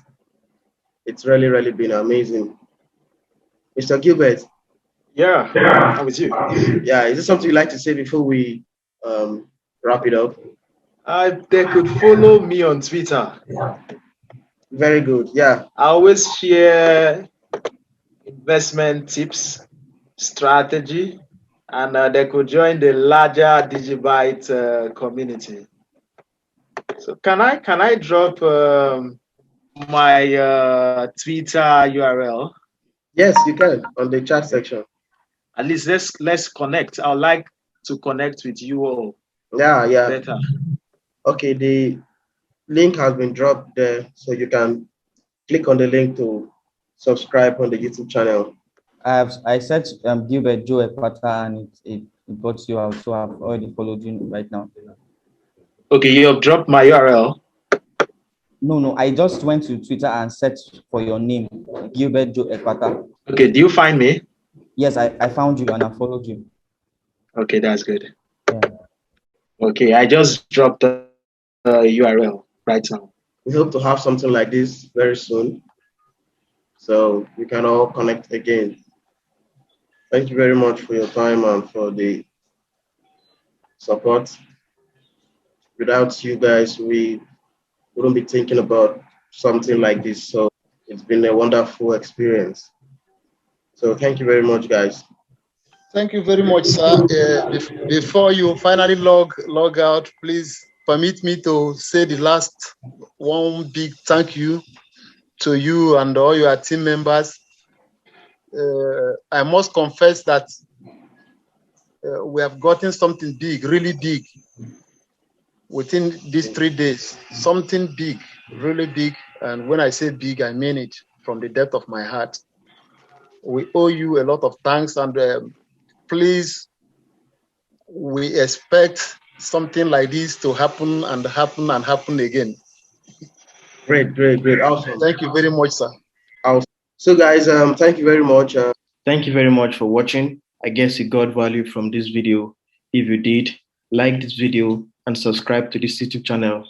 S1: It's really, really been amazing. Mr. Gilbert.
S2: Yeah, how is you?
S1: Yeah, is there something you'd like to say before we wrap it up?
S2: They could follow me on Twitter.
S1: Very good. Yeah.
S2: I always share investment tips, strategy, and they could join the larger Digibyte community. So can I drop my Twitter URL?
S1: Yes, you can on the chat section.
S2: At least let's connect. I'd like to connect with you all.
S1: Yeah.
S2: Better.
S1: Okay, the link has been dropped there, so you can click on the link to subscribe on the YouTube channel.
S3: I searched Gilbert Joekpata and it got you out, so I've already followed you right now.
S2: Okay, you have dropped my URL.
S3: No, I just went to Twitter and searched for your name, Gilbert Joekpata.
S2: Okay, do you find me?
S3: Yes, I found you and I followed you.
S2: Okay, that's good.
S3: Yeah.
S2: Okay, I just dropped the URL right now.
S1: We hope to have something like this very soon, so we can all connect again. Thank you very much for your time and for the support. Without you guys, we wouldn't be thinking about something like this. So it's been a wonderful experience. So thank you very much, guys.
S4: Thank you very much, sir. Before you finally log out, please permit me to say the last one big thank you to you and all your team members. I must confess that we have gotten something big, really big, within these 3 days. Something big, really big. And when I say big, I mean it from the depth of my heart. We owe you a lot of thanks, and please, we expect something like this to happen and happen and happen again.
S1: Great. Awesome.
S4: Thank you very much, sir.
S1: Awesome. So guys, thank you very much. Thank you very much for watching. I guess you got value from this video. If you did, like this video and subscribe to this YouTube channel.